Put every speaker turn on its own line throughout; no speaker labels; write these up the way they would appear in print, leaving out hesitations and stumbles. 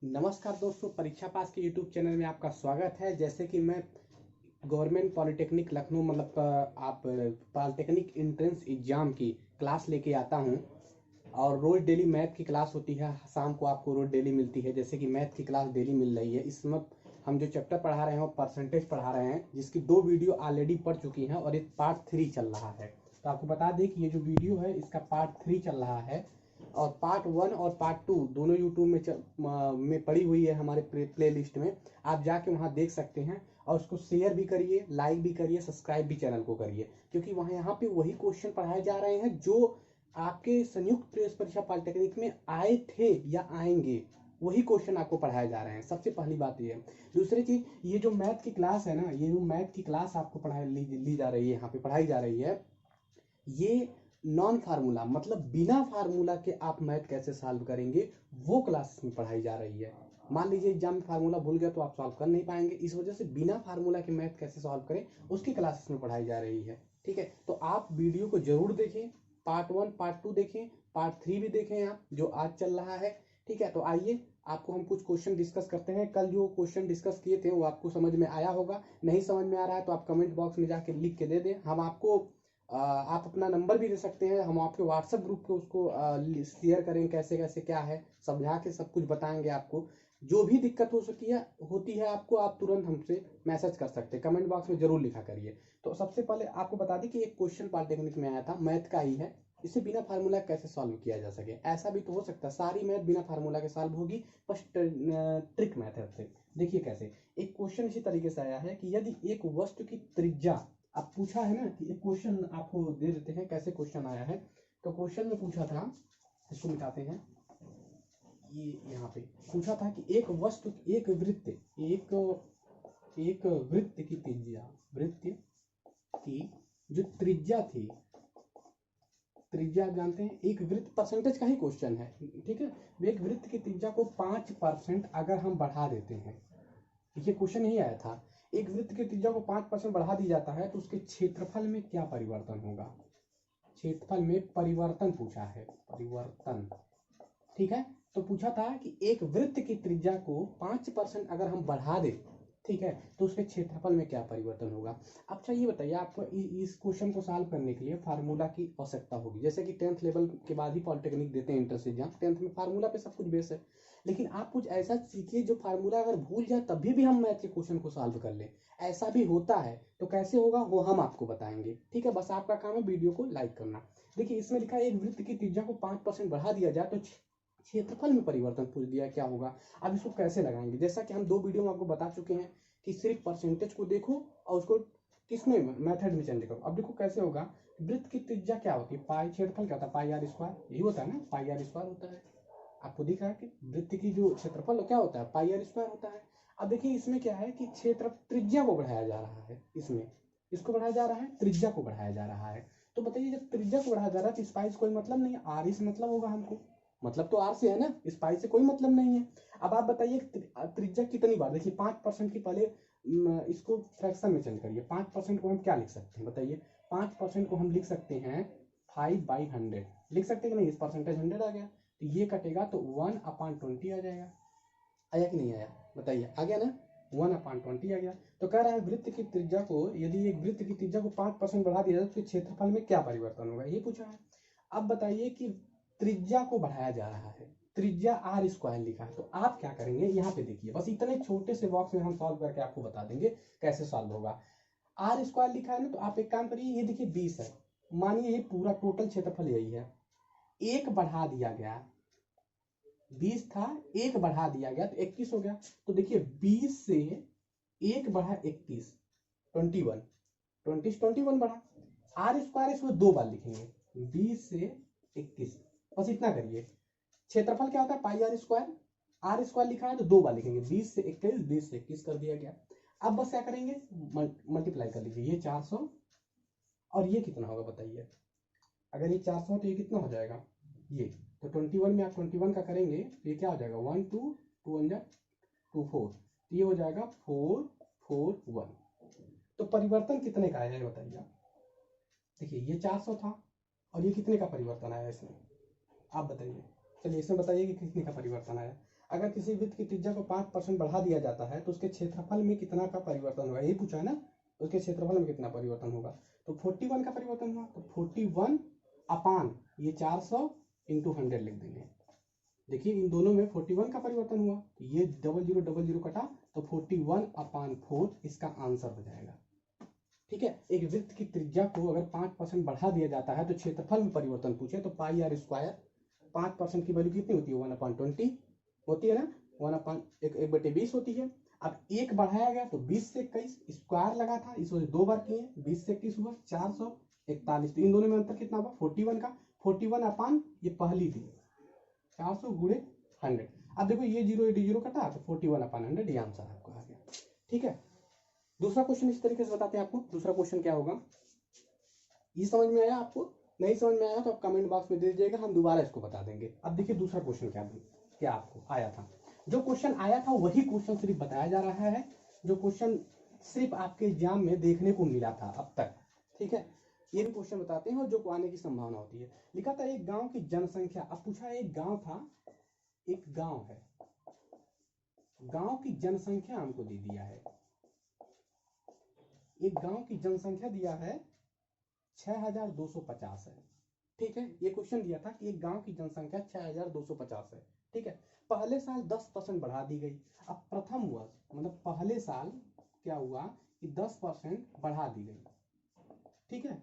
नमस्कार दोस्तों, परीक्षा पास के यूट्यूब चैनल में आपका स्वागत है। जैसे कि मैं गवर्नमेंट पॉलिटेक्निक लखनऊ आप पॉलिटेक्निक एंट्रेंस एग्जाम की क्लास लेके आता हूं और रोज डेली मैथ की क्लास होती है। शाम को आपको रोज डेली मिलती है। जैसे कि मैथ की क्लास डेली मिल रही है। इसमें हम जो चैप्टर पढ़ा रहे हैं वो परसेंटेज पढ़ा रहे हैं, जिसकी 2 वीडियो ऑलरेडी पढ़ चुकी हैं और एक पार्ट 3 चल रहा है। तो आपको बता दें कि ये जो वीडियो है इसका पार्ट 3 चल रहा है और पार्ट 1 और पार्ट 2 दोनों यूट्यूब में पड़ी हुई है हमारे प्ले लिस्ट में। आप जाके वहाँ देख सकते हैं और उसको शेयर भी करिए, लाइक भी करिए, सब्सक्राइब भी चैनल को करिए, क्योंकि वहाँ यहाँ पे वही क्वेश्चन पढ़ाए जा रहे हैं जो आपके संयुक्त प्रवेश परीक्षा पॉलिटेक्निक में आए थे या आएंगे। वही क्वेश्चन आपको पढ़ाए जा रहे हैं। सबसे पहली बात ये है। दूसरी चीज, ये जो मैथ की क्लास है ना, ये जो मैथ की क्लास आपको ली जा रही है, यहाँ पे पढ़ाई जा रही है, ये नॉन फार्मूला मतलब बिना फार्मूला के आप मैथ कैसे सॉल्व करेंगे वो क्लास में पढ़ाई जा रही है। मान लीजिए एग्जाम में फार्मूला भूल गया तो आप सॉल्व कर नहीं पाएंगे, इस वजह से बिना फार्मूला के मैथ कैसे सॉल्व करें उसकी क्लासेस में पढ़ाई जा रही है। ठीक है, तो आप वीडियो को जरूर देखें। पार्ट 1 पार्ट 2 देखें, पार्ट 3 भी देखें आप जो आज चल रहा है। ठीक है, तो आइए आपको हम कुछ क्वेश्चन डिस्कस करते हैं। कल जो क्वेश्चन डिस्कस किए थे वो आपको समझ में आया होगा। नहीं समझ में आ रहा है तो आप कमेंट बॉक्स में जाके लिख के दे दें। हम आपको आप अपना नंबर भी दे सकते हैं, हम आपके व्हाट्सएप ग्रुप पे उसको शेयर करें, कैसे कैसे क्या है समझा के सब कुछ बताएंगे आपको। जो भी दिक्कत होती है आपको, आप तुरंत हमसे मैसेज कर सकते हैं, कमेंट बॉक्स में जरूर लिखा करिए। तो सबसे पहले आपको बता दें कि एक क्वेश्चन पॉलिटेक्निक में आया था, मैथ का ही है। इसे बिना फार्मूला कैसे सॉल्व किया जा सके। ऐसा भी तो हो सकता है सारी मैथ बिना फार्मूला के सॉल्व होगी, बस ट्रिक मेथड से। देखिए कैसे। एक क्वेश्चन इसी तरीके से आया है कि यदि एक वस्तु की त्रिज्या, अब पूछा है ना कि एक क्वेश्चन आपको दे देते हैं कैसे क्वेश्चन आया है। तो क्वेश्चन में पूछा था, इसको मिटाते हैं, ये यहाँ पे पूछा था कि एक वस्तु, एक वृत्त की त्रिज्या, वृत्त की जो त्रिज्या थी, त्रिज्या आप जानते हैं, एक वृत्त परसेंटेज का ही क्वेश्चन है। ठीक है, एक वृत्त की त्रिज्या को 5% अगर हम बढ़ा देते हैं, ये क्वेश्चन यही आया था। एक वृत्त की त्रिज्या को 5% बढ़ा दी जाता है तो उसके क्षेत्रफल में क्या परिवर्तन होगा। क्षेत्रफल में परिवर्तन पूछा है, परिवर्तन। ठीक है, तो पूछा था कि एक वृत्त की त्रिज्या को 5% अगर हम बढ़ा दें, ठीक है, तो उसके क्षेत्रफल में क्या परिवर्तन होगा। अच्छा ये बताइए, आपको इस क्वेश्चन को सॉल्व करने के लिए फार्मूला की आवश्यकता होगी। जैसे कि 10th लेवल के बाद ही पॉलिटेक्निक देते हैं एंट्रेंस एग्जाम, 10th में फार्मूला पे सब कुछ बेस है। लेकिन आप कुछ ऐसा सीखिए जो फार्मूला अगर भूल जाए तभी भी हम मैथ के क्वेश्चन को सॉल्व कर लें। ऐसा भी होता है, तो कैसे होगा वो हम आपको बताएंगे। ठीक है, बस आपका काम है वीडियो को लाइक करना। देखिए इसमें लिखा है एक वृत्त की त्रिज्या को 5% बढ़ा दिया जाए तो क्षेत्रफल में परिवर्तन पूछ दिया क्या होगा। अब इसको कैसे लगाएंगे, जैसा कि हम 2 वीडियो में आपको बता चुके हैं कि सिर्फ परसेंटेज को देखो और उसको किसमें मेथड में चेंज करो। अब देखो कैसे होगा। वृत्त की त्रिज्या क्या होती है, पाई, क्षेत्रफल क्या होता है, पाई आर स्क्वायर, यही होता है ना, पाई आर स्क्वायर होता है। आपको दिख रहा है कि वृत्त की जो क्षेत्रफल क्या होता है, पाई आर स्क्वायर होता है। अब देखिए इसमें क्या है कि क्षेत्र त्रिज्या को बढ़ाया जा रहा है, इसमें इसको बढ़ाया जा रहा है, त्रिज्या को बढ़ाया जा रहा है। तो बताइए जब त्रिज्या को बढ़ाया जा रहा है तो स्पाइस कोई मतलब नहीं है, आर से मतलब होगा हमको, मतलब तो आर से है ना, स्पाइस से कोई मतलब नहीं है। अब आप बताइए त्रिज्या कितनी बार, देखिए 5% की पहले इसको फ्रैक्शन में चेंज करिए। 5% को हम क्या लिख सकते हैं बताइए। 5% को हम लिख सकते हैं 5/100, लिख सकते हैं कि नहीं, इस परसेंटेज 100 आ गया तो ये कटेगा तो 1/20 आ जाएगा। आया कि नहीं आया बताइए, आ गया ना, 1/20 आ गया। तो कह रहा है वृत्त की त्रिज्या को, यदि एक वृत्त की त्रिज्या को 5% बढ़ा दिया जाए तो क्षेत्रफल में क्या परिवर्तन होगा, ये पूछा है। अब बताइए कि त्रिज्या को बढ़ाया जा रहा है, त्रिज्या आर स्क्वायर लिखा है, तो आप क्या करेंगे, यहाँ पे देखिए, बस इतने छोटे से बॉक्स में हम सॉल्व करके आपको बता देंगे कैसे सॉल्व होगा। आर स्क्वायर लिखा है ना, तो आप एक काम करिए, ये देखिए 20 है, मानिए ये पूरा टोटल क्षेत्रफल यही है, एक बढ़ा दिया गया, 20 था, एक बढ़ा दिया गया तो 21 हो गया। तो देखिए 20 से एक बढ़ा 21, 21, 21 बढ़ा। आर स्क्वायर इसमें 2 बार लिखेंगे, 20 से 21, बस इतना करिए। क्षेत्रफल क्या होता है, पाई आर स्क्वायर, आर स्क्वायर लिखा है तो 2 बार लिखेंगे, 20 से 21, 20 से 21 कर दिया गया। अब बस क्या करेंगे, मल्टीप्लाई कर लीजिए, ये 400 और ये कितना होगा बताइए। अगर ये 400 तो ये कितना हो जाएगा, ये तो 21 में आप 21 का करेंगे तो ये क्या हो जाएगा, 1 2 2 1 2 4, तो ये हो जाएगा 4 4 1। तो परिवर्तन कितने का आया है बताइए आप। देखिए ये 400 था और ये कितने का परिवर्तन आया इसमें, आप बताइए। चलिए इसमें बताइए कि कितने का परिवर्तन आया। अगर किसी वृत्त की त्रिज्या को 5% बढ़ा दिया जाता है तो उसके क्षेत्रफल में कितना का परिवर्तन होगा, यही पूछा है ना, उसके क्षेत्रफल में कितना परिवर्तन होगा। तो 41 का परिवर्तन हुआ, तो 41 अपान ये 400 इंटू 100 लिख देंगे। देखिए इन दोनों में 41 का परिवर्तन हुआ, तो ये 0000 कटा, तो 41 अपान 4 इसका आंसर हो जाएगा। ठीक है, एक वृत्त की त्रिज्या को अगर 5% बढ़ा दिया जाता है तो क्षेत्रफल में परिवर्तन पूछे तो पाई आर स्क्वायर, 5% की वैल्यू कितनी होती है, 1/20 होती है ना, 1/20 होती है। अब एक बढ़ाया गया तो 20 से 21 स्क्वायर लगा था, इस वजह 2 बार किए, 20 से 21 हुआ 441। तो इन दोनों में अंतर कितना हुआ 41 का, 41 अपान ये पहली थी 400 गुणे 100। अब देखो ये 0 कटा तो 41 अपान 100 ये आंसर आपको आ गया। ठीक है, दूसरा क्वेश्चन इस तरीके से बताते हैं आपको। दूसरा क्वेश्चन क्या होगा, ये समझ में आया आपको, नहीं समझ में आया तो आप कमेंट बॉक्स में दे दीजिएगा, हम दोबारा इसको बता देंगे। अब देखिए दूसरा क्वेश्चन क्या आपको आया था, जो क्वेश्चन आया था वही क्वेश्चन सिर्फ बताया जा रहा है, जो क्वेश्चन सिर्फ आपके एग्जाम में देखने को मिला था अब तक। ठीक है, ये भी क्वेश्चन बताते हैं और जो आने की संभावना होती है। लिखा था एक गांव की जनसंख्या, अब पूछा एक गांव था, एक गांव है, गांव की जनसंख्या हमको दे दिया है, एक गांव की जनसंख्या दिया है 6250 है। ठीक है, ये क्वेश्चन दिया था कि एक गांव की जनसंख्या 6250 है। ठीक है, पहले साल 10% बढ़ा दी गई। अब प्रथम वर्ष मतलब पहले साल क्या हुआ कि 10% बढ़ा दी गई। ठीक है,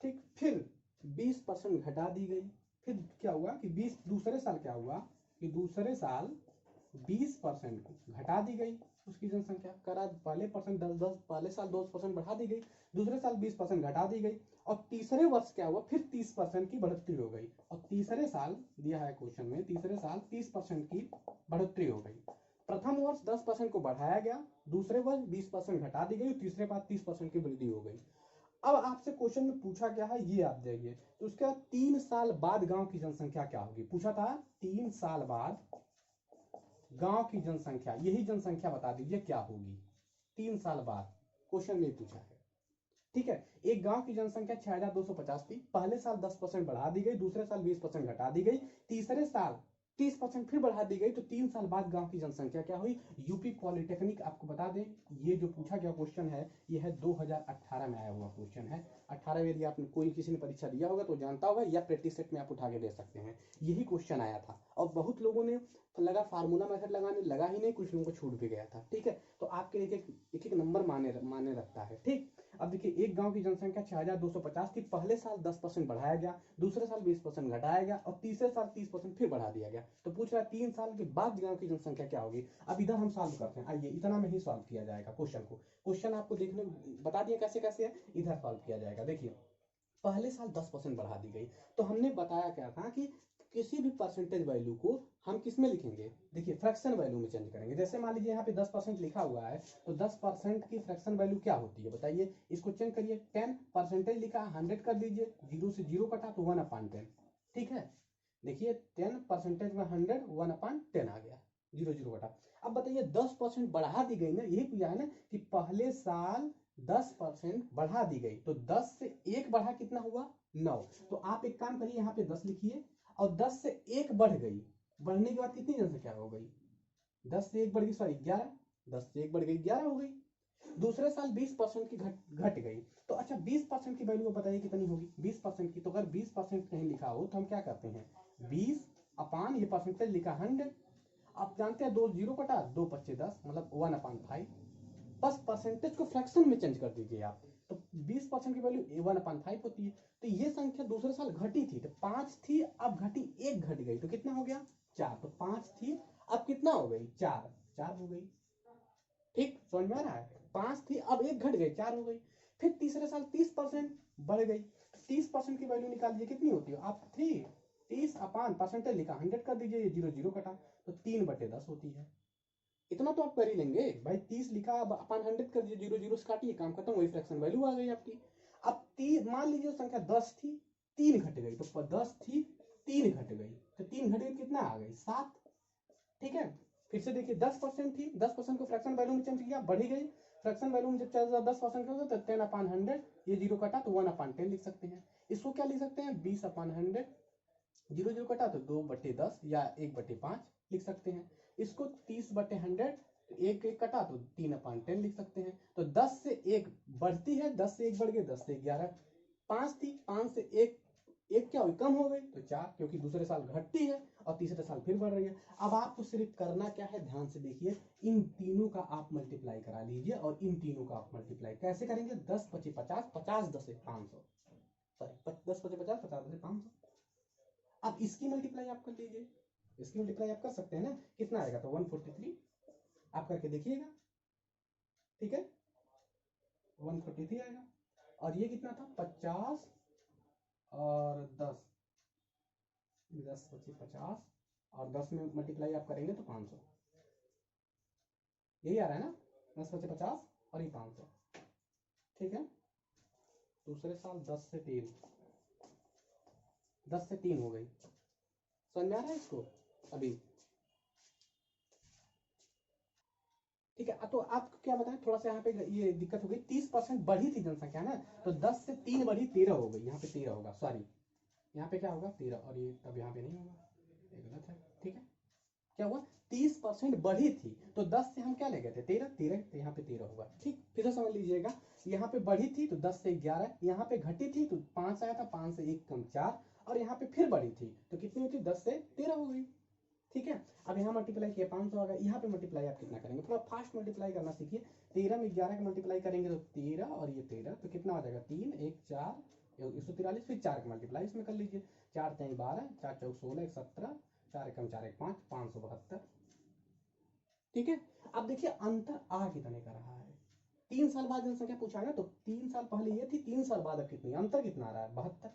ठीक, फिर 20% घटा दी गई। फिर क्या हुआ कि 20 दूसरे साल क्या हुआ कि दूसरे साल 20% घटा दी गई उसकी जनसंख्या करा, पहले परसेंट 10 पहले साल 10% बढ़ा दी गई, दूसरे साल 20% घटा दी गई, और तीसरे वर्ष क्या हुआ फिर 30% की बढ़ोतरी हो गई। और तीसरे साल दिया है क्वेश्चन में, तीसरे साल 30% की बढ़ोतरी हो गई। प्रथम वर्ष 10% को बढ़ाया गया, दूसरे वर्ष 20% घटा दी गई, तीसरे बार 30% की वृद्धि हो गई। अब आपसे क्वेश्चन में पूछा क्या है ये आप देखिए, तो उसके बाद 3 साल बाद गांव की जनसंख्या क्या होगी, पूछा था 3 साल बाद गांव की जनसंख्या, यही जनसंख्या बता दीजिए क्या होगी 3 साल बाद, क्वेश्चन में पूछा है। ठीक है, एक गांव की जनसंख्या 6250 थी, पहले साल 10% बढ़ा दी गई, दूसरे साल 20% घटा दी गई, तीसरे साल 30% फिर बढ़ा दी गई, तो 3 साल बाद गांव की जनसंख्या क्या हुई। यूपी पॉलिटेक्निक आपको बता दें, ये जो पूछा गया क्वेश्चन है ये है 2018 में आया हुआ क्वेश्चन है। 18 यदि आपने कोई किसी ने परीक्षा दिया होगा तो जानता होगा, या प्रैक्टिस सेट में आप उठा के दे सकते हैं, यही क्वेश्चन आया था। और बहुत लोगों ने लगा फार्मूला मेथड लगाने, लगा ही नहीं, कुछ लोगों को छूट भी गया था। ठीक है, तो आपके एक एक नंबर माने रखता है। ठीक, अब देखिए एक गांव की जनसंख्या 6250 थी, पहले साल 10% बढ़ाया गया, दूसरे साल 20% घटाया गया, और तीसरे साल 30% फिर बढ़ा दिया गया। तो पूछ रहा है 3 साल के बाद गांव की जनसंख्या क्या होगी। अब इधर हम सॉल्व करते हैं, आइए इतना में ही सॉल्व किया जाएगा क्वेश्चन को। क्वेश्चन आपको देखने बता दिया कैसे कैसे है, इधर सॉल्व किया जाएगा। देखिए पहले साल 10% बढ़ा दी गई, तो हमने बताया क्या था कि किसी भी परसेंटेज वैल्यू को हम किस में लिखेंगे, देखिए फ्रैक्शन वैल्यू में चेंज करेंगे। जैसे मान लीजिए यहाँ पे 10% लिखा हुआ है, तो 10% की फ्रैक्शन वैल्यू क्या होती है बताइए, इसको चेंज करिए। 10% लिखा 100 कर दीजिए, 0 से 0 कटा तो 1/10। ठीक है, देखिए 10% में 100 1/10 आ गया, 0 कटा। अब बताइए 10% बढ़ा दी गई ना, यही पूछा है ना कि पहले साल 10% बढ़ा दी गई, तो 10 से 1 बढ़ा कितना हुआ 9। तो आप एक काम करिए, यहाँ पे 10 लिखिए, और 10 से 1 बढ़ गई, बढ़ने के बाद कितनी जनसंख्या हो गई, 10 से 1 बढ़ गई, सॉरी 11, 10 से 1 बढ़ गई 11 हो गई। दूसरे साल 20% की घट गई, तो अच्छा 20% की वैल्यू बताइए कितनी होगी 20% की। तो अगर 20% कहीं लिखा हो तो हम क्या करते हैं, 20 अपान ये परसेंटेज लिखा 100, आप जानते हैं 2 0 कटा, 2 25 10 मतलब 1/5, बस परसेंटेज को फ्रैक्शन में चेंज कर दीजिए आप, तो 20% की वैल्यू 1/5 होती है। तो ये संख्या दूसरे साल घटी थी, तो 5 थी, अब घटी 1 घट गई, तो कितना हो गया 4। तो 5 थी, अब कितना हो गई 4, 4 हो गई। ठीक, समझ में आ रहा है, 5 थी अब 1 घट गई 4 हो गई। फिर तीसरे साल 30% बढ़ गई, 30% की वैल्यू निकाल दीजिए कितनी होती है, आप 30 अपान परसेंटेज लिखा 100 कर दीजिए, ये 0 0 कटा, तो 3/10 होती है। इतना तो आप कर ही लेंगे भाई, 30 लिखा अपन 100 कर दिए, 0 0 से काटिए, काम खत्म, वही फ्रैक्शन वैल्यू आ गई आपकी। अब 3 मान लीजिए संख्या 10 थी, 3 घट गई, तो 10 थी 3 घट गई, तो 3 घट गई कितना आ गई 7। ठीक है, फिर से देखिए 10% थी, 10% को फ्रैक्शन वैल्यू में चेंज किया, बढ़ी गई, फ्रैक्शन वैल्यू में जब 10% होता तो 10/100, ये 0 कटा तो 1/10 लिख सकते हैं। इसको क्या लिख सकते हैं 20/100 जीरो जीरो कटा तो 2/10 या 1/5 लिख सकते हैं। इसको 30/100, एक एक कटा तो 3/10 लिख सकते हैं। तो 10 से 1 बढ़ती है, 10 से 1 बढ़ गई, 10 से 11, 5 थी, 5 से 1 एक क्या हुई, कम हो गई तो 4, क्योंकि दूसरे साल घटती है और तीसरे साल फिर बढ़ रही है। अब आपको सिर्फ करना क्या है, ध्यान से देखिए, इन तीनों का आप मल्टीप्लाई करा लीजिए और इन तीनों का आप मल्टीप्लाई कैसे करेंगे, 10 × 25 50, 50 × 10 = 500, सॉरी 10 × 50 50 × 10 = 500। अब इसकी मल्टीप्लाई आप कर लीजिए, इसकी मल्टीप्लाई आप कर सकते हैं ना, कितना आएगा, तो 143 आप करके देखिएगा, ठीक है, 143 आएगा। और ये कितना था, 50 और 10, 10 × 25 50 और 10 में मल्टीप्लाई आप करेंगे तो 500, यही आ रहा है ना, 10 × 25 50 और ये 500, ठीक है। दूसरे साल 10 से 3, 10 से 3 हो गई, समझ में आ रहा है इसको अभी, ठीक है। तो आपको क्या बताएं, थोड़ा सा यहाँ पे ये दिक्कत हो गई, 30% बढ़ी थी जनसंख्या ना, तो 10 से 3 बढ़ी 13 हो गई, यहाँ पे 13 होगा, सॉरी यहाँ पे क्या होगा 13, और ये तब यहाँ पे नहीं होगा, ये गलत है, ठीक है। क्या हुआ, 30% बढ़ी थी तो 10 से हम क्या ले गए थे 13, 13 तो यहाँ पे 13 होगा, ठीक। फिर से समझ लीजिएगा, यहाँ पे बढ़ी थी तो 10 से 11, यहाँ पे घटी थी तो 5 आया था, 5 से 1 कम 4, और यहाँ पे फिर बढ़ी थी तो कितनी हुई थी, 10 से 13 हो गई, ठीक है। अब यहाँ मल्टीप्लाई किया 500 आ गया, यहाँ पे मल्टीप्लाई आप कितना करेंगे, थोड़ा फास्ट मल्टीप्लाई करना सीखिए। 13 में 11 का मल्टीप्लाई करेंगे तो 13 और ये 13 तो कितना आ जाएगा, 3 1 4 143, फिर 4 का मल्टीप्लाई इसमें कर लीजिए, 4 3 12, 4 4 16 17, 4 1 4 1 5, 572, ठीक है। अब देखिए अंतर आ कितने का रहा है, 3 साल बाद जनसंख्या पूछा है ना, तो 3 साल पहले ये थी, 3 साल बाद अब कितनी, अंतर कितना आ रहा है, 72।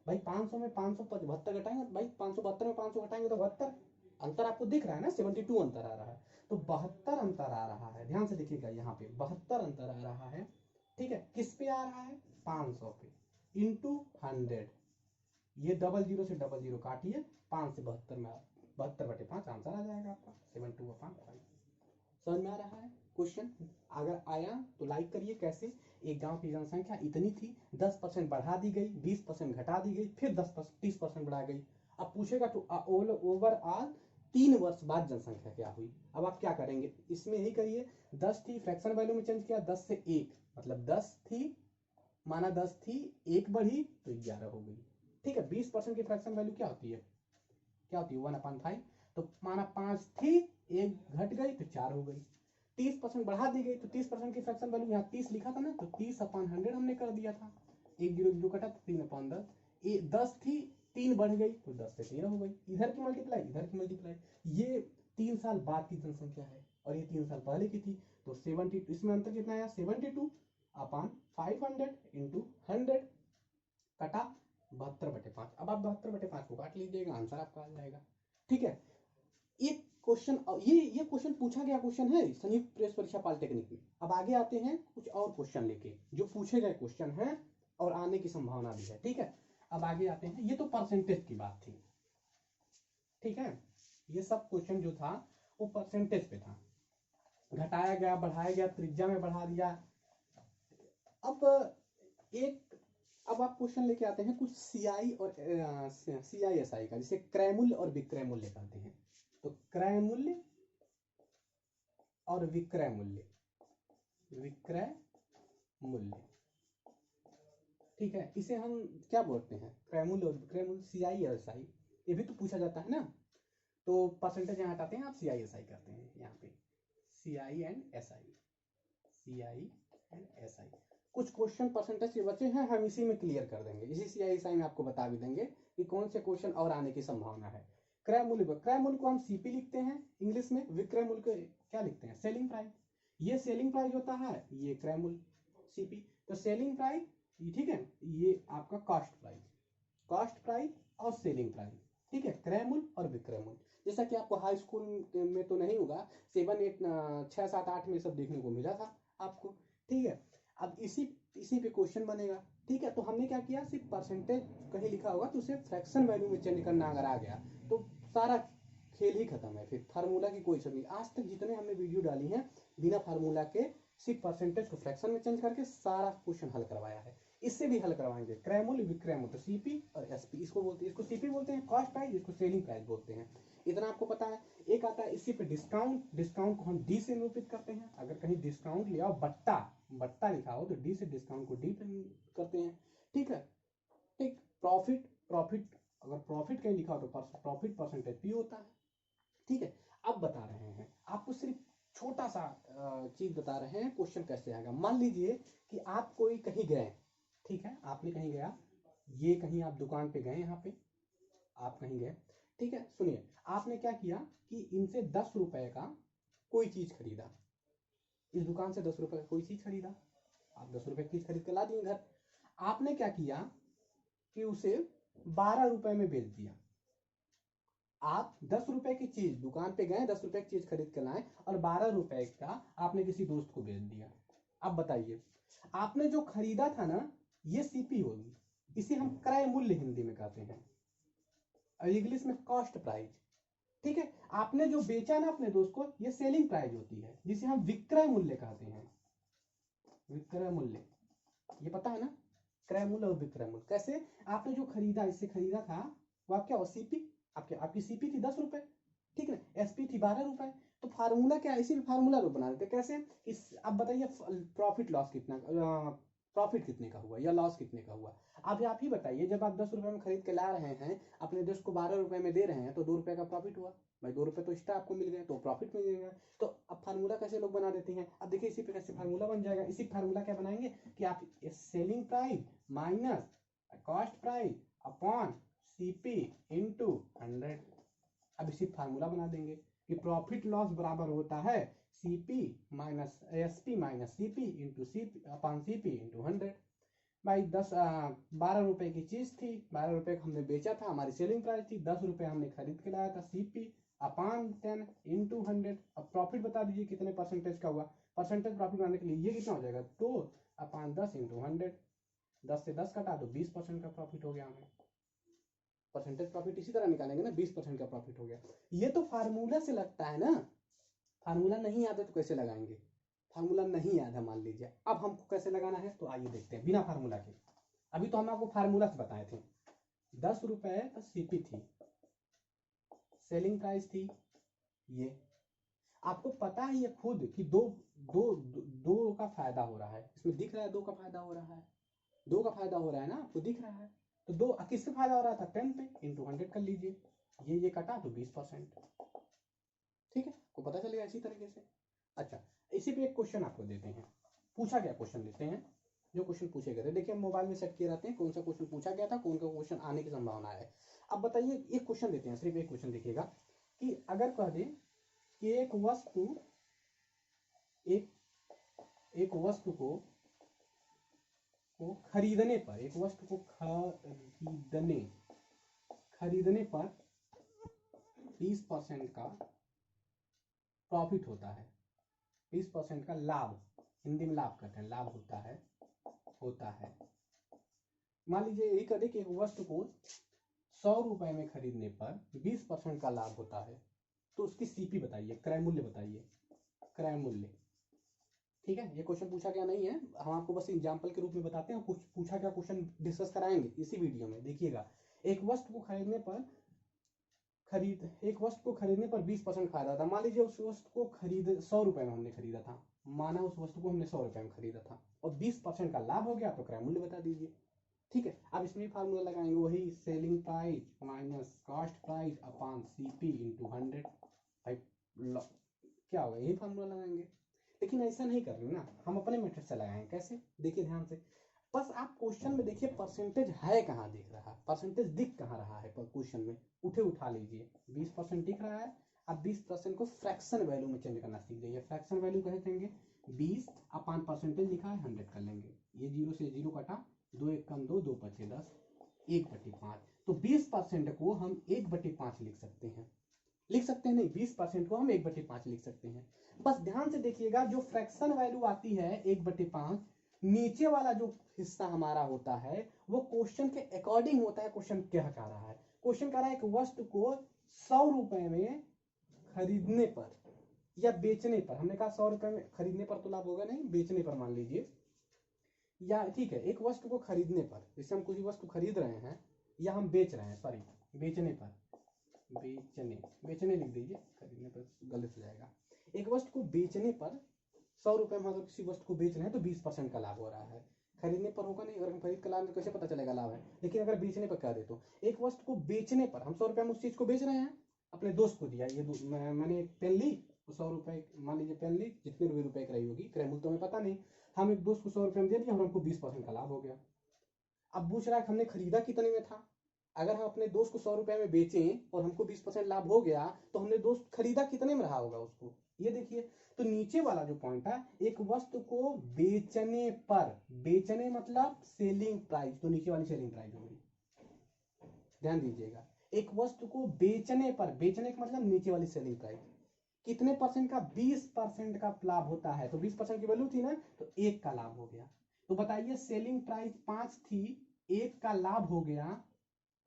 भाई 500 में 572 घटाएंगे, भाई 572 में 500 घटाएंगे तो 72, अंतर आपको दिख रहा है ना, 72 अंतर आ रहा है, तो 72 अंतर आ रहा है, ध्यान से देखिएगा यहाँ पे 72 अंतर आ रहा है, ठीक है। किस पे आ रहा है, 500 पे, इंटू 100, ये डबल जीरो से डबल जीरो काटिए, 5 से 72 में 72/5 आंसर आ जाएगा आपका 72/5। समझ में आ रहा है क्वेश्चन, अगर आया तो लाइक करिए। कैसे, एक गांव की जनसंख्या इतनी थी, 10% बढ़ा दी गई, 20% घटा दी गई, फिर 30% बढ़ा गई। अब पूछेगा तो ओवरऑल 3 वर्ष बाद जनसंख्या क्या हुई। अब आप क्या करेंगे, इसमें यही करिए, 10 थी, फ्रैक्शन वैल्यू में चेंज किया, 10 से 1 मतलब 10 थी, माना 10 थी, 1 बढ़ी तो 11 हो गई, ठीक है। 20% की फ्रैक्शन वैल्यू क्या होती है, क्या होती है 1/5, तो माना 5 थी, 1 घट गई तो 4 हो गई, 30% बढ़ा दी गई तो 30% की फ्रैक्शन वैल्यू, यहाँ 30 लिखा था ना, तो 30/100 हमने कर दिया था, 1 0 0 कटा तो 3/10, 10 थी, 3 बढ़ गई तो 10 से 13 हो गई, इधर की मल्टीप्लाई इधर की मल्टीप्लाई। ये 3 साल बाद की जनसंख्या है और ये 3 साल पहले की थी, तो 70, इसमें अंतर कितना आया, 72/500 इंटू 100 कटा 72/5। अब आप 72/5 को काट लीजिएगा, आंसर आपका आ जाएगा, ठीक है। एक क्वेश्चन, ये क्वेश्चन पूछा गया क्वेश्चन है संयुक्त प्रवेश परीक्षा पॉलिटेक्निक में। अब आगे आते हैं कुछ और क्वेश्चन लेके, जो पूछे गए क्वेश्चन है और आने की संभावना भी है, ठीक है। अब आगे आते हैं, ये तो परसेंटेज की बात थी, ठीक है, ये सब क्वेश्चन जो था वो परसेंटेज पे था, घटाया गया, बढ़ाया गया, त्रिज्या में बढ़ा दिया। अब अब आप क्वेश्चन लेके आते हैं कुछ सीआई और सीआईएसआई का, जिसे क्रय मूल्य और विक्रय मूल्य कहते हैं। तो क्रय मूल्य और विक्रय मूल्य, विक्रय मूल्य, ठीक है, इसे हम क्या बोलते हैं, क्रय मूल्य और विक्रय मूल्य, सीआईएसआई, ये भी तो पूछा जाता है ना। तो परसेंटेज यहाँ हटाते हैं, आप सीआईएसआई करते हैं यहाँ पे, CI and SI, CI and SI. कुछ क्वेश्चन परसेंटेज के बचे हैं, हम इसी में क्लियर कर देंगे, इसी सीआईएसआई में आपको बता भी देंगे कि कौन से क्वेश्चन और आने की संभावना है। क्रय मूल्य को हम सीपी लिखते हैं इंग्लिश में, विक्रय मूल्य को क्या लिखते हैं, सेलिंग प्राइस। ये सेलिंग प्राइस होता है, ये क्रय मूल्य सीपी, तो सेलिंग प्राइस, ठीक है, ये आपका कॉस्ट प्राइस और सेलिंग प्राइस, ठीक है, क्रय मूल्य और विक्रय मूल्य। जैसा कि आपको हाई स्कूल में तो नहीं होगा, 7 8 6 7 8 में सब देखने को मिला था आपको, ठीक है। अब इसी पे क्वेश्चन बनेगा, ठीक है। तो हमने क्या किया, सिर्फ परसेंटेज कहीं लिखा होगा तो उसे फ्रैक्शन वैल्यू में चेंज करना अगर आ गया तो सारा खेल ही खत्म है, फिर फार्मूला की कोई जरूरत नहीं। आज तक जितने हमने वीडियो डाली हैं बिना फार्मूला के, सिर्फ परसेंटेज को फ्रैक्शन में चेंज करके सारा क्वेश्चन हल करवाया है। इससे भी हल करवाएंगे, क्रय मूल्य विक्रय मूल्य, तो सीपी और एसपी इसको बोलते हैं, इसको सीपी बोलते हैं कॉस्ट प्राइस, इसको सेलिंग प्राइस बोलते हैं। इतना आपको पता है। एक आता है इसी पे डिस्काउंट, डिस्काउंट को हम डी से निरूपित करते हैं। अगर कहीं डिस्काउंट लिया हो, बट्टा बट्टा लिखा हो तो डी से डिस्काउंट को डी पे करते हैं, ठीक है। ठीक, प्रॉफिट, प्रॉफिट अगर प्रॉफिट कहीं लिखा हो तो प्रॉफिट परसेंटेज पी होता है, ठीक है। अब बता रहे हैं आपको, सिर्फ छोटा सा चीज बता रहे हैं क्वेश्चन कैसे आएगा। मान लीजिए कि आप कोई कहीं गए, ठीक है, आपने कहीं गया, ये कहीं आप दुकान पे गए, यहाँ पे आप कहीं गए, ठीक है। सुनिए, आपने क्या किया कि इनसे 10 रुपए का कोई चीज खरीदा, इस दुकान से 10 रुपए का कोई चीज खरीदा, आप 10 रुपए की चीज खरीद कर ला दिए घर। आपने क्या किया कि उसे 12 रुपए में बेच दिया। आप 10 रुपए की चीज दुकान पे गए, 10 रुपए की चीज खरीद कर लाए और 12 रुपए का आपने किसी दोस्त को बेच दिया। अब बताइए, आपने जो खरीदा था ना, ये सीपी होगी, इसे हम क्रय मूल्य हिंदी में कहते हैं और इंग्लिश में कॉस्ट प्राइस, ठीक है। आपने जो बेचा ना अपने दोस्त को, ये सेलिंग प्राइस होती है, जिसे हम विक्रय मूल्य कहते हैं, विक्रय मूल्य, ये पता है ना, क्रय मूल्य और विक्रय मूल्य। कैसे? आपने जो खरीदा, इससे खरीदा था, वो आप क्या हो, सीपी, आपकी सीपी थी 10 रुपए, ठीक है, एसपी थी 12 रुपए। तो फार्मूला क्या है, इसी फार्मूला को बना देते। कैसे? इस, अब बताइए प्रॉफिट लॉस कितना, प्रॉफिट कितने का हुआ या लॉस कितने का हुआ। अब आप ही बताइए, जब आप 10 रुपए में खरीद के ला रहे हैं, अपने दोस्त को 12 रुपए में दे रहे हैं, तो 2 रुपए का प्रॉफिट हुआ भाई, 2 रुपए तो एक्स्ट्रा आपको मिल गए, तो प्रॉफिट मिल जाएगा। तो अब फार्मूला कैसे लोग बना देते हैं, अब देखिए इसी पे कैसे फार्मूला बन जाएगा। इसी फार्मूला क्या बनाएंगे कि आप selling price minus cost price upon CP into 100। अब इसी फार्मूला बना देंगे कि प्रॉफिट लॉस बराबर होता है CP minus SP minus CP into CP upon CP into 100। भाई 12 रुपए की चीज थी, 12 रुपए का हमने बेचा था, हमारी सेलिंग प्राइस थी, 10 रुपए हमने खरीद के लाया था, सीपी अपॉन 10 इंटू 100। अब प्रॉफिट बता दीजिए कितने परसेंटेज का हुआ। परसेंटेज प्रॉफिट बनाने के लिए ये कितना हो जाएगा, 2 अपॉन 10 इंटू 100। 10 से 10 कटा तो 20% का प्रॉफिट हो गया हमें। परसेंटेज प्रॉफिट इसी तरह निकालेंगे ना, 20% का प्रॉफिट हो गया। ये तो फार्मूला से लगता है ना, फार्मूला नहीं याद है तो कैसे लगाएंगे, फार्मूला नहीं याद है मान लीजिए, अब हमको कैसे लगाना है, तो आइए देखते हैं बिना फार्मूला के। अभी तो हम आपको फार्मूला से बताए थे। 10 रुपए सीपी थी, सेलिंग प्राइस थी ये। आपको पता है ये खुद कि दो दो दो, दो का फायदा हो रहा है, इसमें दिख रहा है 2 का फायदा हो रहा है, 2 का फायदा हो रहा है ना, आपको दिख रहा है। तो 2 किससे फायदा हो रहा था, 10 पे इंटू 100 कर लीजिए, ये कटा तो 20%, ठीक है, को पता चलेगा इसी तरीके से। अच्छा, इसी पे एक क्वेश्चन आपको देते हैं, पूछा गया क्वेश्चन लेते हैं, जो क्वेश्चन पूछे गए थे। देखिए हम मोबाइल में सेट किए रहते हैं कौन सा क्वेश्चन पूछा गया था, कौन सा क्वेश्चन आने की संभावना है। अब बताइए, एक क्वेश्चन देते हैं, सिर्फ एक क्वेश्चन देखिएगा कि अगर कह दें कि एक वस्तु को खरीदने पर, एक वस्तु को खरीदने पर 20% का प्रॉफिट होता है, 20% का लाभ, हिंदी में लाभ कहते हैं, लाभ होता है। मान लीजिए यही कह दे कि एक वस्तु को 100 रुपए में खरीदने पर 20% का लाभ होता है, तो उसकी सीपी बताइए, क्रय मूल्य बताइए, क्रय मूल्य, ठीक है। ये क्वेश्चन पूछा गया नहीं है, हम आपको बस एग्जांपल के रूप में बताते हैं, कुछ पूछा गया क्वेश्चन डिस्कस कराएंगे इसी वीडियो में। देखिएगा, एक वस्तु को खरीदने पर 20% फायदा था। मान लीजिए उस वस्तु को 100 रुपए में हमने खरीदा था, माना उस वस्तु को हमने 100 रुपए में खरीदा था और 20% का लाभ हो गया, तो क्रय मूल्य बता दीजिए, ठीक है। अब इसमें फार्मूला लगाएंगे, वही selling price minus cost price upon CP into 100। भाई क्या होगा, यही फार्मूला लगाएंगे। लेकिन ऐसा नहीं कर रहे ना, हम अपने मेथड से लगाएंगे। कैसे, देखिए ध्यान से, बस आप क्वेश्चन में देखिए परसेंटेज है कहाँ दिख रहा है, परसेंटेज दिख कहाँ रहा है क्वेश्चन में, उठा लीजिए, 20% दिख रहा है। अब 20% को फ्रैक्शन वैल्यू में चेंज करना सीख जाइए। फ्रैक्शन वैल्यू कहे देंगे 20 अपॉन परसेंटेज लिखा है 100 कर लेंगे, ये 0 से 0 कटा, 2 1 कम 2, 2 5 10, 1/5। तो 20% को हम 1/5 लिख सकते हैं, नहीं, 20% को हम 1/5 लिख सकते हैं। बस ध्यान से देखिएगा, जो फ्रैक्शन वैल्यू आती है 1/5, नीचे वाला जो हिस्सा हमारा होता है वो क्वेश्चन के अकॉर्डिंग होता है। क्वेश्चन क्या कह रहा है, क्वेश्चन कह रहा है एक वस्तु को 100 रुपए में खरीदने पर या बेचने पर, हमने कहा 100 रुपए में खरीदने पर तो लाभ होगा नहीं, बेचने पर मान लीजिए या ठीक है, एक वस्तु को खरीदने पर, जैसे हम कोई वस्तु खरीद रहे हैं या हम बेच रहे हैं, सॉरी बेचने पर, बेचने लिख दीजिए, खरीदने पर गलत हो जाएगा। एक वस्तु को बेचने पर 100 रुपए में अगर किसी वस्तु को बेच रहे हैं तो 20% का लाभ हो रहा है। खरीदने पर होगा नहीं, अगर हम खरीद कर लाए तो कैसे पता चलेगा लाभ है, लेकिन अगर बेचने पर कह दे तो एक वस्तु को बेचने पर हम 100 रुपए में उस चीज को बेच रहे हैं, अपने दोस्त को दिया, ये मैंने एक पेन ली, 100 रुपए मान लीजिए पेन ली, जितने भी रुपए की रही होगी, क्रय मूल्य तो हमें पता नहीं, हम एक दोस्त को 100 रुपए में दे दिया और हमको 20% का लाभ हो गया। अब पूछ रहा है हमने खरीदा कितने में था, अगर हम अपने दोस्त को 100 रुपए में बेचें और हमको 20% लाभ हो गया तो हमने दोस्त खरीदा कितने में रहा होगा उसको, ये देखिए। तो नीचे वाला जो पॉइंट है, एक वस्तु को बेचने पर, बेचने मतलब सेलिंग प्राइस, तो नीचे वाली सेलिंग प्राइस होगी, ध्यान दीजिएगा। एक वस्तु को बेचने पर, बेचने का मतलब नीचे वाली सेलिंग प्राइस, कितने परसेंट का, 20% का लाभ होता है, तो 20% की वैल्यू थी ना, तो 1 का लाभ हो गया। तो बताइए सेलिंग प्राइस 5 थी, 1 का लाभ हो गया,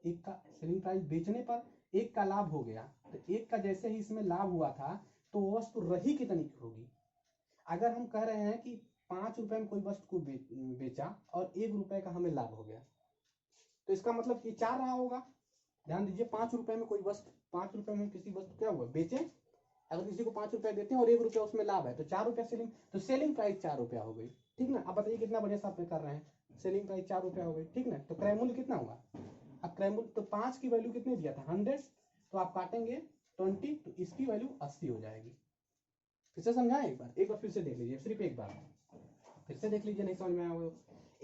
1 का सेलिंग प्राइस बेचने पर 1 का लाभ हो गया, तो 1 का जैसे ही इसमें लाभ हुआ था तो वस्तु रही कितनी की होगी। अगर हम कह रहे हैं कि 5 रुपए में कोई वस्तु को बेचा और 1 रुपए का हमें लाभ हो गया, तो इसका मतलब कि 4 रहा होगा। ध्यान दीजिए, 5 रुपए में कोई वस्तु, 5 रुपए में किसी वस्तु क्या हुआ बेचे, अगर किसी को 5 रुपए देते हैं और 1 रुपया उसमें लाभ है तो 4 रुपया सेलिंग, तो सेलिंग प्राइस 4 रुपया हो गई, ठीक ना। अब बताइए कितना बढ़िया साफ कर रहे हैं, सेलिंग प्राइस 4 रुपया हो गई, ठीक ना। तो क्रय मूल्य कितना हुआ, अब क्रय मूल्य तो 5 की वैल्यू कितने दिया था 100, तो आप काटेंगे 20, तो इसकी वैल्यू 80 हो जाएगी। फिर से समझाएं, एक बार फिर से देख लीजिए, सिर्फ एक बार फिर से देख लीजिए, नहीं समझ में आया वो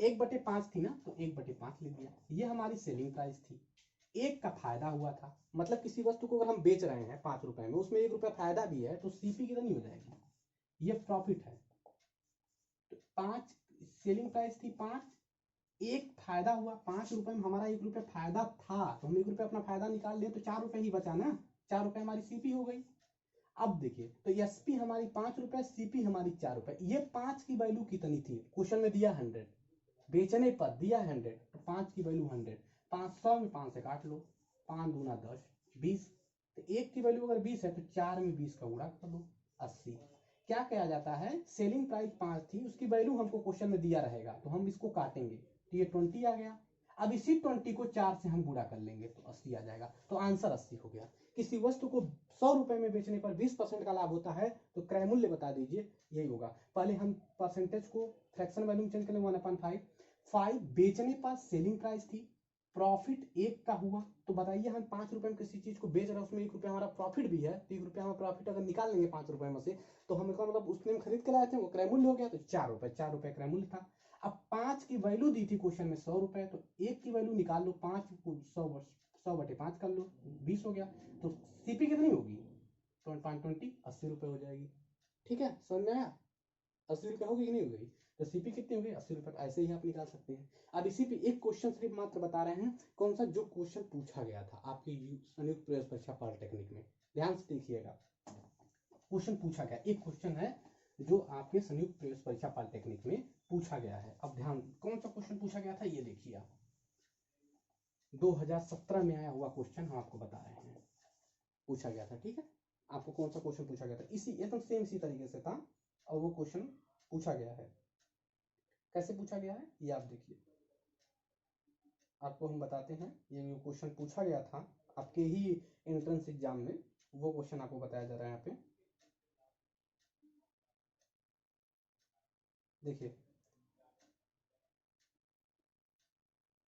1/5 थी ना, तो 1/5 लिख दिया, ये हमारी सेलिंग प्राइस थी। 1 का फायदा हुआ था, मतलब किसी वस्तु को अगर हम बेच रहे हैं 5 रुपए में, उसमें 1 रुपया फायदा भी है, तो सीपी कितनी हो जाएगी, ये प्रॉफिट है। तो 5 सेलिंग प्राइस थी 5, 1 फायदा हुआ, 5 रुपए में हमारा 1 रुपया फायदा था, तो हम 1 रुपया अपना फायदा निकाल लें तो 4 रुपए ही बचा ना, 4 रुपए हमारी सीपी हो गई। अब देखिए, तो एसपी हमारी 5 रुपए, सीपी हमारी 4 रुपए, ये 5 की वैल्यू कितनी थी, क्वेश्चन में दिया 100, बेचने पर दिया 100, तो 5 की वैल्यू 100, 500 में 5 से काट लो, 5 दूना 10, 20, तो 1 की वैल्यू अगर 20 है तो 4 में 20 का गुणा कर दो, 80। क्या किया जाता है, सेलिंग प्राइस 5 थी, उसकी वैल्यू हमको क्वेश्चन में दिया रहेगा, तो हम इसको काटेंगे, तो ये 20 आ गया। अब इसी 20 को 4 से हम गुणा कर लेंगे तो 80 आ जाएगा, तो आंसर 80 हो गया। किसी वस्तु को 100 रुपए में बेचने पर 20% का लाभ होता है, तो क्रय मूल्य बता दीजिए, यही होगा। पहले हम परसेंटेज को फ्रैक्शन वैल्यू में चेंज कर लेंगे, 1/5, 5 बेचने पर सेलिंग प्राइस थी, प्रॉफिट 1 का हुआ, तो बताइए हम 5 रुपए में किसी चीज को बेच रहे हैं, उसमें 1 रुपया हमारा प्रॉफिट भी है, तो 1 रुपया हमारा प्रॉफिट अगर निकाल लेंगे 5 रुपए में से, तो हमें का मतलब उसने हम खरीद के लाए थे, वो क्रय मूल्य हो गया, तो 4 रुपए, 4 रुपए क्रय मूल्य था। अब 5 की वैल्यू दी थी क्वेश्चन में 100 रुपए, तो 1 की वैल्यू निकाल लो, 5 को 100/5 कर लो, 20 हो गया, तो सीपी कितनी होगी, 520, 80 रुपए हो जाएगी, ठीक है, समझ में आया। 80 रुपए होगी कि नहीं हो गई, तो सीपी कितनी होगी 80 रुपए, ऐसे ही आप निकाल सकते हैं। अब इसी पे एक क्वेश्चन सिर्फ मात्र बता रहे हैं, कौन सा, जो क्वेश्चन पूछा गया था आपकी संयुक्त प्रवेश परीक्षा पॉलिटेक्निक में, ध्यान से देखिएगा। क्वेश्चन पूछा गया, एक क्वेश्चन है जो आपके संयुक्त प्रवेश परीक्षा पॉलिटेक्निक में पूछा गया है। अब ध्यान, कौन सा क्वेश्चन पूछा गया था ये देखिए आप, 2017 में आया हुआ क्वेश्चन हम आपको बता रहे हैं, पूछा गया था, ठीक है। आपको कौन सा क्वेश्चन पूछा गया था, इसी एकदम सेम इसी तरीके से था, और वो क्वेश्चन पूछा गया है। कैसे पूछा गया है ये आप देखिए, आपको हम बताते हैं। ये जो क्वेश्चन पूछा गया था आपके ही एंट्रेंस एग्जाम में, वो क्वेश्चन आपको बताया जा रहा है यहाँ पे, देखिए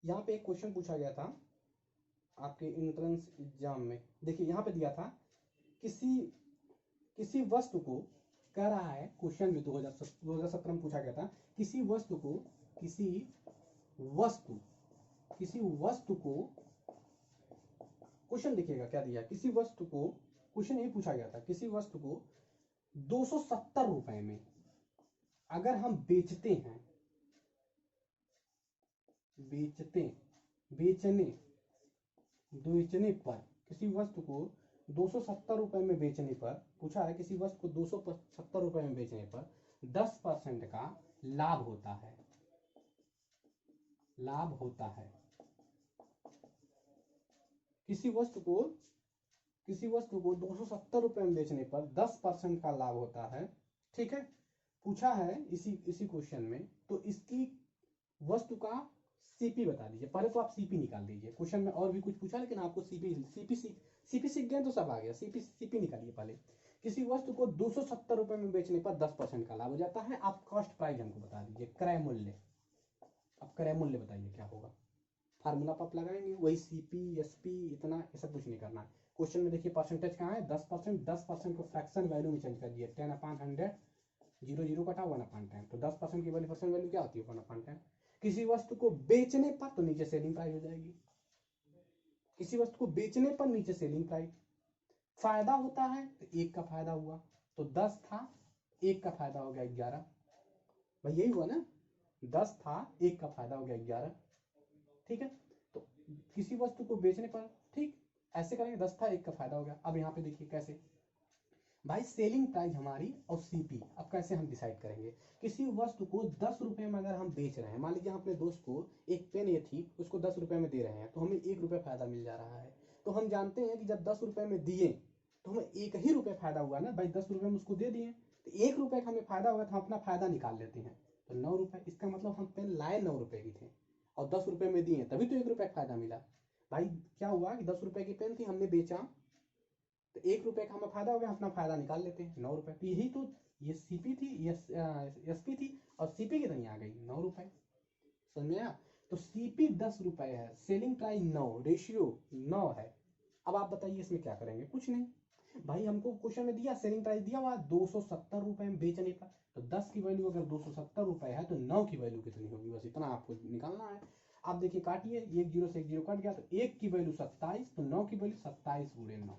यहाँ पे एक क्वेश्चन पूछा गया था आपके एंट्रेंस एग्जाम में। देखिए यहाँ पे दिया था, किसी वस्तु को, कह रहा है क्वेश्चन में 2017 में पूछा गया था, किसी वस्तु को क्वेश्चन देखिएगा क्या दिया, किसी वस्तु को, क्वेश्चन यही पूछा गया था, किसी वस्तु को 270 रुपए में अगर हम बेचने पर, किसी वस्तु को 270 रुपए में बेचने पर, पूछा है किसी वस्तु को 270 रुपए में बेचने पर 10% का लाभ होता है, किसी वस्तु को 270 रुपए में बेचने पर 10% का लाभ होता है, ठीक है। पूछा है इसी क्वेश्चन में, तो इसकी वस्तु का सीपी बता दीजिए। पहले तो आप सीपी निकाल दीजिए, क्वेश्चन में और भी कुछ पूछा लेकिन आपको सीपी सीख गए तो सब आ गया। सीपी निकालिए पहले। किसी वस्तु को 270 रुपए में बेचने पर 10% का लाभ हो जाता है। आप कॉस्ट प्राइस हमको बता दीजिए, क्रय मूल्य। अब क्रय मूल्य बताइए क्या होगा। फार्मूला आप लगाएंगे वही सीपी एसपी, इतना ये सब कुछ नहीं करना है। क्वेश्चन में देखिए परसेंटेज कहाँ है, 10%। 10% को फ्रैक्शन वैल्यू में चेंज कर दिए, 10/100, 0 कटा 1/10। तो 10% की वैल्यू फ्रैक्शन वैल्यू क्या होती है, 1/10। किसी वस्तु को बेचने पर, तो नीचे सेलिंग प्राइस हो जाएगी। किसी वस्तु को बेचने पर नीचे सेलिंग प्राइस। फायदा होता है तो 1 का फायदा हुआ, तो 10 था 1 का फायदा हो गया 11। भाई यही हुआ ना, 10 था 1 का फायदा हो गया 11। ठीक है, तो किसी वस्तु को बेचने पर, ठीक ऐसे करेंगे, 10 था 1 का फायदा हो गया। अब यहाँ पे देखिए कैसे भाई, सेलिंग प्राइस हमारी और सीपी, अब कैसे हम डिसाइड करेंगे। किसी वस्तु को 10 रुपए में अगर हम बेच रहे हैं, मान लीजिए हम अपने दोस्त को एक पेन ये थी, उसको 10 रुपए में दे रहे हैं, तो हमें 1 रुपये फायदा मिल जा रहा है। तो हम जानते हैं कि जब 10 रुपए में दिए तो हमें 1 ही रुपये फायदा हुआ ना भाई, 10 रुपए में उसको दे दिए तो 1 रुपये का हमें फायदा हुआ, तो हम अपना फायदा निकाल लेते हैं। तो 9 रुपये, इसका मतलब हम पेन लाए 9 रुपए की थे और 10 रुपए में दिए, तभी तो 1 रुपये फायदा मिला। भाई क्या हुआ कि 10 रुपए की पेन थी, हमने बेचा तो 1 रुपये का हमें फायदा हो गया, अपना फायदा निकाल लेते हैं 9 रुपये। तो यही तो, ये सीपी थी, एसपी थी, और सीपी कितनी आ गई, 9 रुपये। समझ में आया। तो सीपी 10 रुपए है, सेलिंग प्राइस 9, रेशियो 9 है। अब आप बताइए इसमें क्या करेंगे, कुछ नहीं भाई। हमको क्वेश्चन में दिया सेलिंग प्राइस दिया हुआ 270 रुपए में बेचने पर, तो 10 की वैल्यू अगर 270 रुपए है तो 9 की वैल्यू कितनी होगी, बस इतना आपको निकालना है। आप देखिए काटिए, 1 0 से 1 0 कट गया, तो 1 की वैल्यू 27, तो 9 की वैल्यू 27 गुणे 9,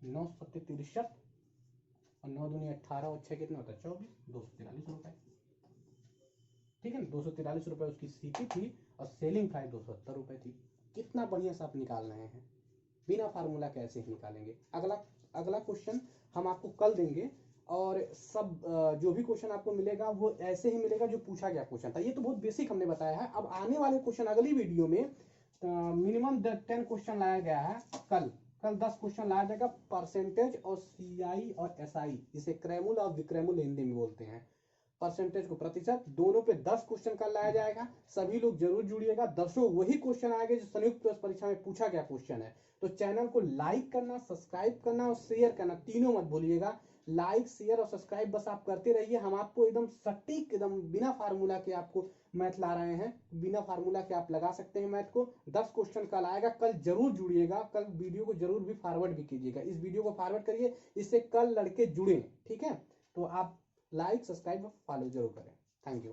9 7 63, और 9 दूनी 18 और 6 कितना होता है 24, 243 रुपए। ठीक है ना, 243 रुपए उसकी सीपी थी और सेलिंग प्राइस 270 रुपए थी। कितना बढ़िया से आप निकाल रहे हैं, बिना फार्मूला कैसे ही निकालेंगे। अगला क्वेश्चन हम आपको कल देंगे, और सब जो भी क्वेश्चन आपको मिलेगा वो ऐसे ही मिलेगा जो पूछा गया क्वेश्चन था। ये तो बहुत बेसिक हमने बताया है। अब आने वाले क्वेश्चन अगली वीडियो में मिनिमम 10 क्वेश्चन लाया गया है। कल 10 क्वेश्चन लाया जाएगा, परसेंटेज और सीआई और एसआई, जिसे क्रयमूल और विक्रयमूल हिंदी में बोलते हैं। परसेंटेज को प्रतिशत, दोनों पे 10 क्वेश्चन कल लाया जाएगा। सभी लोग जरूर जुड़िएगा। 10 वही क्वेश्चन आएंगे जो संयुक्त प्रवेश परीक्षा में पूछा गया क्वेश्चन है। तो चैनल को लाइक करना, सब्सक्राइब करना और शेयर करना, तीनों मत भूलिएगा। लाइक शेयर और सब्सक्राइब बस आप करते रहिए। हम आपको एकदम सटीक, एकदम बिना फार्मूला के आपको मैथ ला रहे हैं। बिना फार्मूला के आप लगा सकते हैं मैथ को। 10 क्वेश्चन कल आएगा, कल जरूर जुड़िएगा। कल वीडियो को जरूर भी फॉरवर्ड भी कीजिएगा, इस वीडियो को फॉरवर्ड करिए, इससे कल लड़के जुड़े। ठीक है, तो आप लाइक सब्सक्राइब फॉलो जरूर करें। Thank you.